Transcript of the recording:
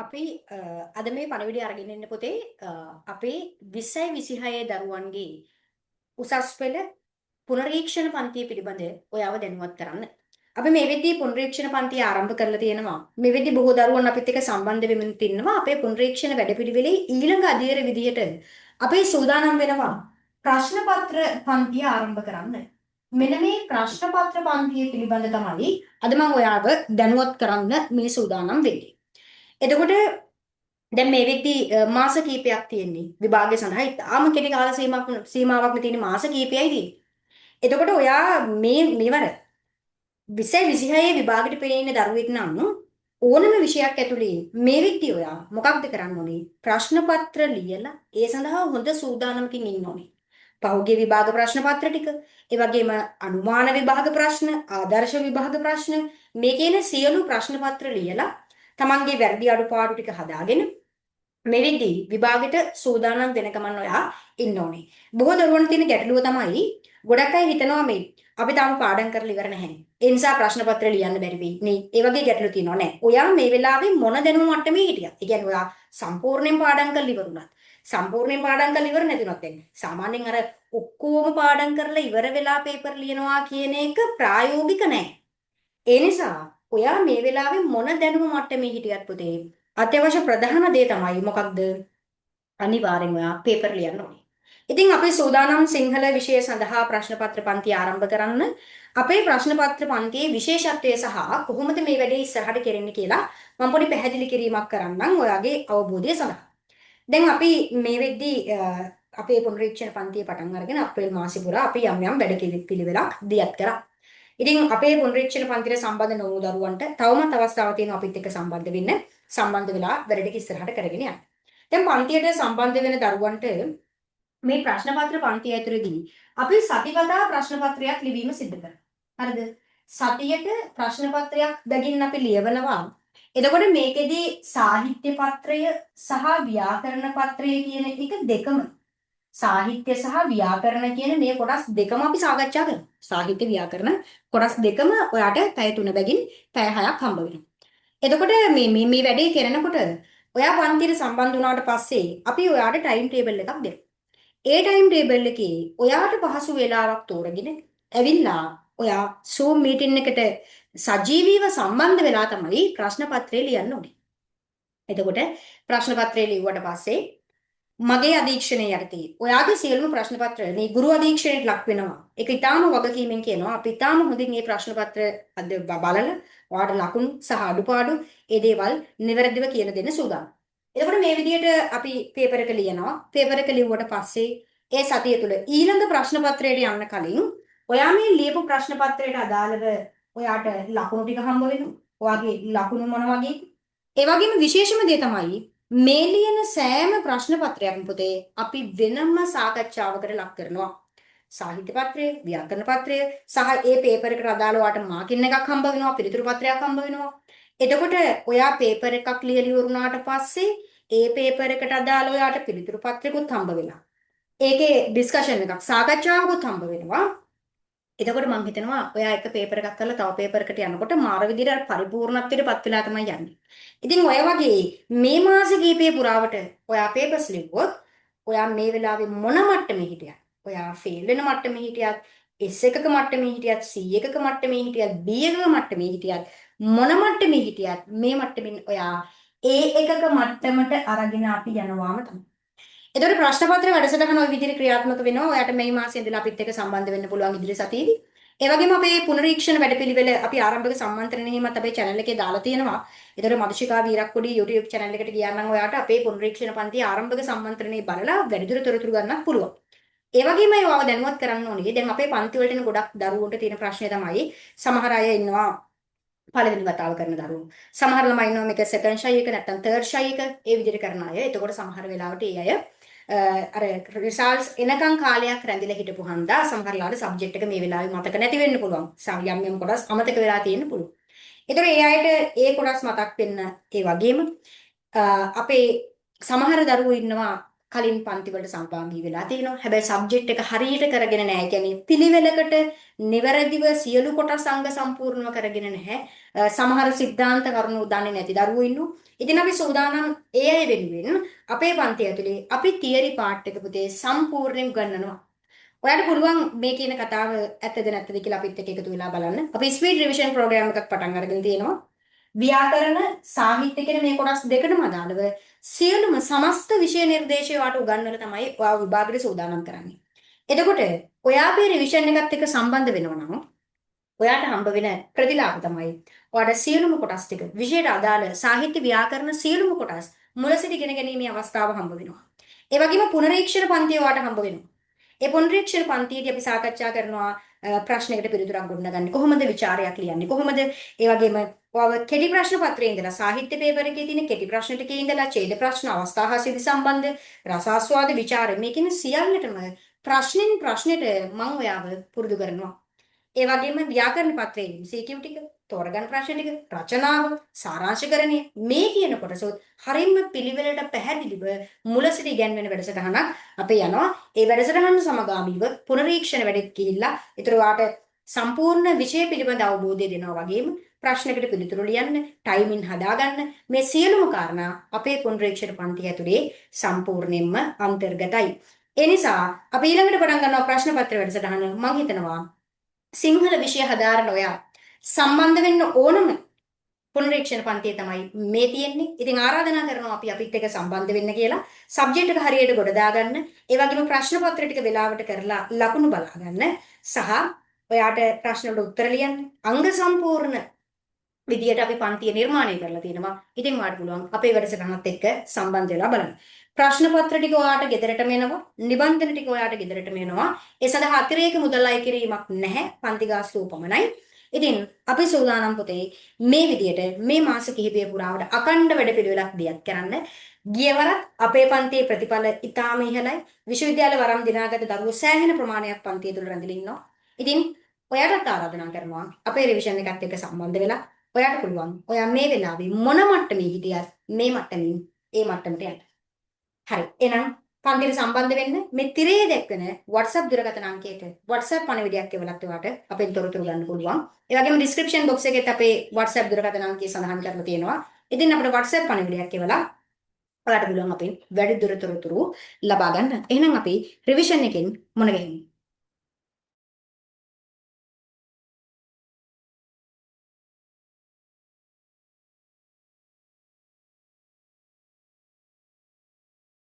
අපි අද මේ පණිවිඩය අරගෙන ඉන්න පොතේ අපේ 20යි 26 දරුවන්ගේ උසස් පෙළ පුනරීක්ෂණ පන්තිය පිළිබඳ ඔයාව දැනුවත් කරන්න. අපි මේ වෙද්දී පුනරීක්ෂණ පන්තිය ආරම්භ කරලා තියෙනවා. මේ වෙද්දී බොහෝ දරුවන් අපිත් එක්ක සම්බන්ධ වෙමින් ඉන්නවා. අපේ පුනරීක්ෂණ වැඩපිළිවෙලේ ඊළඟ අධීර විදියට අපේ සූදානම් වෙනවා ප්‍රශ්න පත්‍ර පන්තිය ආරම්භ කරන්න. මෙන්න මේ ප්‍රශ්න පත්‍ර පන්තිය පිළිබඳ තමයි අද මම ඔයාව දැනුවත් කරන්න මේ සූදානම් වෙන්නේ. එතකොට දැන් මේ වෙද්දී මාස කීපයක් තියෙන්නේ විභාගය සඳහා. ඉතාලම කෙටි කාල සීමාවක් තියෙන මාස කීපයයි තියෙන්නේ. එතකොට ඔයා මේවර 20 26 විභාගෙට පෙරෙන දරුවෙක් නම් ඕනම විෂයක් ඇතුලේ මේ වෙද්දී ඔයා මොකක්ද කරන්න ඕනේ? ප්‍රශ්න පත්‍ර ලියලා ඒ සඳහා හොඳ සූදානමකින් ඉන්න ඕනේ. පහුගිය විභාග ප්‍රශ්න පත්‍ර ටික, ඒ වගේම අනුමාන විභාග ප්‍රශ්න, ආදර්ශ විභාග ප්‍රශ්න මේ කියන සියලු ප්‍රශ්න පත්‍ර ලියලා තමන්ගේ වැරදි අඩුපාඩු ටික හදාගෙන මෙවෙද්දී විභාගෙට සූදානම් වෙන ගමන් ඔයා ඉන්න ඕනේ. බොහෝ දරුවන් තියෙන ගැටලුව තමයි ගොඩක් අය හිතනවා මේ අපි තාම පාඩම් කරලා ඉවර නැහැ. ඒ නිසා ප්‍රශ්න පත්‍ර ලියන්න බැරි වෙයි. නේ. ඒ වගේ ගැටලු තියෙනවා නෑ. ඔයා මේ වෙලාවේ මොන දැනුම මට්ටමේ හිටියත්. ඒ කියන්නේ ඔයා සම්පූර්ණයෙන් පාඩම් කරලා ඉවරුණත්, සම්පූර්ණයෙන් පාඩම් කරලා ඉවර නැතිවත් වෙන්නේ. සාමාන්‍යයෙන් අර ඔක්කොම පාඩම් කරලා ඉවර වෙලා පේපර් ලියනවා කියන එක ප්‍රායෝගික නෑ. ඒ නිසා ඔයා මේ වෙලාවේ මොන දැනුම මට්ටමේ හිටියත් පුතේ අත්‍යවශ්‍ය ප්‍රධාන දේ තමයි මොකක්ද? අනිවාර්යෙන්ම ඔයා පේපර් ලියන්න ඕනේ. ඉතින් අපි සූදානම් සිංහල විෂය සඳහා ප්‍රශ්න පත්‍ර පන්ති ආරම්භ කරන්න. අපේ ප්‍රශ්න පත්‍ර පන්තියේ විශේෂත්වය සහ කොහොමද මේ වැඩේ ඉස්සරහට කෙරෙන්නේ කියලා මම පොඩි පැහැදිලි කිරීමක් කරන්නම් ඔයාගේ අවබෝධය සඳහා. දැන් අපි මේ වෙද්දී අපේ පුනරීක්ෂණ පන්තිය පටන් අරගෙන අප්‍රේල් මාසෙ පුරා අපි යම් යම් වැඩ පිළිවෙලක් දියත් කරා. ඉතින් අපේ පුනරීක්ෂණ පන්තියට සම්බන්ධ නොවු දරුවන්ට තවමත් අවස්ථාවක් තියෙනවා අපිත් එක්ක සම්බන්ධ වෙන්න. සම්බන්ධ වෙලා වැඩ ටික ඉස්සරහට කරගෙන යන්න. දැන් පන්තියට සම්බන්ධ වෙන දරුවන්ට මේ ප්‍රශ්න පත්‍ර පන්තිය ඇතුළේදී අපි සතිපතා ප්‍රශ්න පත්‍රයක් ලිවීම සිදු කරනවා. හරිද? සතියට ප්‍රශ්න පත්‍රයක් බැගින් අපි ලියවනවා. එතකොට මේකෙදී සාහිත්‍ය පත්‍රය සහ ව්‍යාකරණ පත්‍රය කියන එක දෙකම සාහිත්‍ය සහ ව්‍යාකරණ කියන මේ කොටස් දෙකම අපි සාකච්ඡා කරනවා. සාහිත්‍ය ව්‍යාකරණ කොටස් දෙකම ඔයාට පැය 3 බැගින් පැය 6ක් හම්බ වෙනවා. එතකොට මේ වැඩේ කරනකොට ඔයා පන්තියට සම්බන්ධ වුණාට පස්සේ අපි ඔයාට ටයිම් ටේබල් එකක් දෙනවා. ඒ ටයිම් ටේබල් එකේ ඔයාට පහසු වෙලාවක් තෝරගෙන ඇවිල්ලා ඔයා Zoom මීටින් එකට සජීවීව සම්බන්ධ වෙලා තමයි ප්‍රශ්න පත්‍රය ලියන්න ඕනේ. එතකොට ප්‍රශ්න පත්‍රය ලිව්වට පස්සේ මගේ අධීක්ෂණය යටතේ ඔයාගේ සියලුම ප්‍රශ්න පත්‍ර මේ ගුරු අධීක්ෂණයට ලක් වෙනවා. ඒක ඊටාම වගකීමෙන් කියනවා. අපි ඊටාම හොඳින් මේ ප්‍රශ්න පත්‍ර බලලා ඔයාට ලකුණු සහ අඩුපාඩු ඒ දේවල් නිවැරදිව කියන දෙන්න සූදානම්. එතකොට මේ විදිහට අපි පේපර් එක ලියනවා. පේපර් එක ලිව්වට පස්සේ ඒ සතිය තුළ ඊළඟ ප්‍රශ්න පත්‍රයට යන්න කලින් ඔයා මේ ලියපු ප්‍රශ්න පත්‍රයට අදාළව ඔයාට ලකුණු ටික හම්බ වෙනවා. ඔයාගේ ලකුණු මොන වගේද? ඒ වගේම විශේෂම දේ තමයි මේ ලියන සෑම ප්‍රශ්න පත්‍රයක්ම පුතේ අපි වෙනම සාකච්ඡාවකට ලක් කරනවා. සාහිත්‍ය පත්‍රය, ව්‍යාකරණ පත්‍රය සහ ඒ පේපර් එකට අදාළව ඔයාට මාකින් එකක් හම්බ වෙනවා, පිළිතුරු පත්‍රයක් හම්බ වෙනවා. එතකොට ඔයා පේපර් එකක් ලියලා ඉවරුනාට පස්සේ ඒ පේපර් එකට අදාළ ඔයාට පිළිතුරු පත්‍රයකුත් හම්බ වෙනවා. ඒකේ ඩිස්කෂන් එකක් සාකච්ඡාවකුත් හම්බ වෙනවා. එතකොට මම හිතනවා ඔයා එක පේපර් එකක් කරලා තව පේපර් එකට යනකොට මාර විදිහට පරිපූර්ණත්වයටපත් වෙලා තමයි යන්නේ. ඉතින් ඔය වගේ මේ මාස කීපේ පුරාවට ඔයා පේපර්ස් ලිව්වොත් ඔයා මේ වෙලාවේ මොන මට්ටමේ හිටියත් ඔයා ෆේල් වෙන මට්ටමේ හිටියත් S1ක මට්ටමේ හිටියත් C1ක මට්ටමේ හිටියත් B1ක මට්ටමේ හිටියත් මොන මට්ටමේ හිටියත් මේ මට්ටමින් ඔයා A1ක මට්ටමට අරගෙන අපි යනවාම තමයි. එතකොට ප්‍රශ්න පත්‍ර වැඩසටහන ওই විදිහට ක්‍රියාත්මක වෙනවා. ඔයාට මේ මාසයේ ඉඳලා අපිත් එක්ක සම්බන්ධ වෙන්න පුළුවන් ඉදිරි සතියේදී. ඒ වගේම අපේ පුනරීක්ෂණ වැඩපිළිවෙල අපි ආරම්භක සම්මන්ත්‍රණයෙහිමත් අපේ channel එකේ දාලා තියෙනවා. ඒතර මදුෂිකා වීරක්කොඩි YouTube channel එකට ගියා නම් ඔයාට අපේ පුනරීක්ෂණ පන්තියේ ආරම්භක සම්මන්ත්‍රණේ බලලා වැඩිදුර තොරතුරු ගන්නත් පුළුවන්. ඒ වගේම ඒවව දැනුවත් කරන්න ඕනේ. දැන් අපේ පන්ති වලට එන ගොඩක් දරුවන්ට තියෙන ප්‍රශ්නේ තමයි සමහර අය ඉන්නවා පළවෙනි වතාව කරන දරුවෝ. සමහර ළමයි ඉන්නවා මේක second shy එක නැත්නම් third shy එක ඒ විදිහට කරන අය. එතකොට සමහර වෙලාවට ඒ අය අර රිසල්ට්ස් එනකන් කාලයක් රැඳිලා හිටපු හන්දා සමහරලාට සබ්ජෙක්ට් එක මේ වෙලාවේ මතක නැති වෙන්න පුළුවන්. යම් කොටස් අමතක වෙලා තියෙන්න පුළුවන්. ඒතර ඒ අයට ඒ කොටස් මතක් වෙන්න ඒ වගේම අපේ සමහර දරුවෝ ඉන්නවා කලින් පන්ති වලට සහභාගී වෙලා තියෙනවා. හැබැයි සබ්ජෙක්ට් එක හරියට කරගෙන නැහැ. කියන්නේ පිළිවෙලකට නිවැරදිව සියලු කොටස් අංග සම්පූර්ණව කරගෙන නැහැ. සමහර સિદ્ધාන්ත කරුණු දන්නේ නැති දරුවෝ ඉන්නවා. ඉතින් අපි සූදානම් ඒ අය වෙනුවෙන් අපේ පන්ති ඇතුලේ අපි තියරි පාර්ට් එක පුතේ සම්පූර්ණයෙන් ගන්නනවා. ඔයාලට පුළුවන් මේ කියන කතාව ඇත්තද නැත්තද කියලා අපිත් එක්ක එකතු වෙලා බලන්න. අපි ස්පීඩ් රිවිෂන් ප්‍රෝග්‍රෑම් එකක් පටන් අරගෙන තියෙනවා. ව්‍යාකරණ සාහිත්‍ය කියන මේ කොටස් දෙකටම අදාළව සියලුම සමස්ත විෂය නිර්දේශය වාට උගන්වලා තමයි ඔයා විභාගෙට සූදානම් කරන්නේ. එතකොට ඔයා අපේ රිවිෂන් එකත් එක්ක සම්බන්ධ වෙනවා නම් ඔයාට හම්බ වෙන ප්‍රතිලාභ තමයි ඔයාට සියලුම කොටස් ටික විෂයට අදාළ සාහිත්‍ය ව්‍යාකරණ සියලුම කොටස් මුල සිට ඉගෙන ගැනීමේ අවස්ථාව හම්බ වෙනවා. ඒ වගේම පුනරීක්ෂණ පන්තිය ඔයාට හම්බ වෙනවා. ඒ පුනරීක්ෂණ පන්තියේදී අපි සාකච්ඡා කරනවා ප්‍රශ්නයකට පිළිතුරක් ගොඩනගන්නේ කොහොමද ਵਿਚාරයක් ලියන්නේ කොහොමද ඒ වගේම ඔයාව කෙටි ප්‍රශ්න පත්‍රයේ ඉඳලා සාහිත්‍ය පේපර් එකේ තියෙන කෙටි ප්‍රශ්න ටිකේ ඉඳලා ඡේද ප්‍රශ්න අවස්ථා හා සිදි සම්බන්ධ රසාස්වාද ਵਿਚාර මේ කියන සියල්ලටම ප්‍රශ්නෙන් ප්‍රශ්නෙට මම ඔයාව පුරුදු කරනවා. ඒ වගේම ව්‍යාකරණ පත්‍රයේ MCQ ටික, තෝරගන්න ප්‍රශ්න ටික, රචනාව, සාරාංශකරණය මේ කියන කොටස හරියම පිළිවෙලට පැහැදිලිව මුල සිට ඉගෙනගෙන වැඩසටහනක් අපේ යනවා. ඒ වැඩසටහන සමගාමීව පුනරීක්ෂණ වැඩෙත් ගිහිල්ලා ඊටර වාට සම්පූර්ණ විෂය පිළිබඳ අවබෝධය දෙනවා වගේම ප්‍රශ්නකට පිළිතුරු ලියන්න, ටයිමින් හදාගන්න මේ සියලුම කාරණා අපේ පුනරීක්ෂණ පන්ති ඇතුලේ සම්පූර්ණයෙන්ම අන්තර්ගතයි. ඒ නිසා අපි ඊළඟට පටන් ගන්නවා ප්‍රශ්න පත්‍ර වැඩසටහන. මම හිතනවා සිංහල විෂය හදාරන ඔයා සම්බන්ධ වෙන්න ඕනම පුනරීක්ෂණ පන්තිය තමයි මේ තියෙන්නේ. ඉතින් ආරාධනා කරනවා අපි අපිත් එක්ක සම්බන්ධ වෙන්න කියලා. සබ්ජෙක්ට් එක හරියට ගොඩ දාගන්න. ඒ වගේම ප්‍රශ්න පත්‍ර ටික වෙලාවට කරලා ලකුණු බලා ගන්න. සහ ඔයාට ප්‍රශ්න වලට උත්තර ලියන්න. අංග සම්පූර්ණ විදියට අපි පන්තිය නිර්මාණය කරලා තියෙනවා. ඉතින් ඔයාට පුළුවන් අපේ වැඩසටහනත් එක්ක සම්බන්ධ වෙලා බලන්න. ප්‍රශ්න පත්‍ර ටික ඔයාට ගෙදරටම එනවා. නිබන්ධන ටික ඔයාට ගෙදරටම එනවා. ඒ සඳහා අතිරේක මුදල් අය කිරීමක් නැහැ. පන්ති ගාස්තුව පමණයි. ඉතින් අපි සූදානම් පුතේ මේ විදියට මේ මාස කිහිපය පුරාවට අකණ්ඩ වැඩපිළිවෙලක් දියත් කරන්න. ගියවරත් අපේ පන්තියේ ප්‍රතිඵල ඉතාම ඉහළයි. විශ්වවිද්‍යාල වරම් දිනාගත දරුවෝ සෑහෙන ප්‍රමාණයක් පන්තිය තුල රැඳිලා ඉන්නවා. ඉතින් ඔයාලට ආරාධනා කරනවා අපේ රිවිෂන් එකත් එක්ක සම්බන්ධ වෙලා ඔයාට පුළුවන් ඔයා මේ වෙලාවේ මොන මට්ටමේ හිටියත් මේ මට්ටමින් ඒ මට්ටමට යන්න. හරි. එහෙනම් පන්තියට සම්බන්ධ වෙන්න මේ තිරේ දැක්වෙන WhatsApp දුරකථන අංකයට WhatsApp පණිවිඩයක් එවලත් ඔයාට අපෙන් තොරතුරු ගන්න පුළුවන්. ඒ වගේම description box එකෙත් අපේ WhatsApp දුරකථන අංකය සඳහන් කරලා තියෙනවා. ඉතින් අපිට WhatsApp පණිවිඩයක් එවලා ඔයාට පුළුවන් අපෙන් වැඩි දුරතොරතුරු ලබා ගන්න. එහෙනම් අපි රිවිෂන් එකෙන් මුණ ගැහෙමු.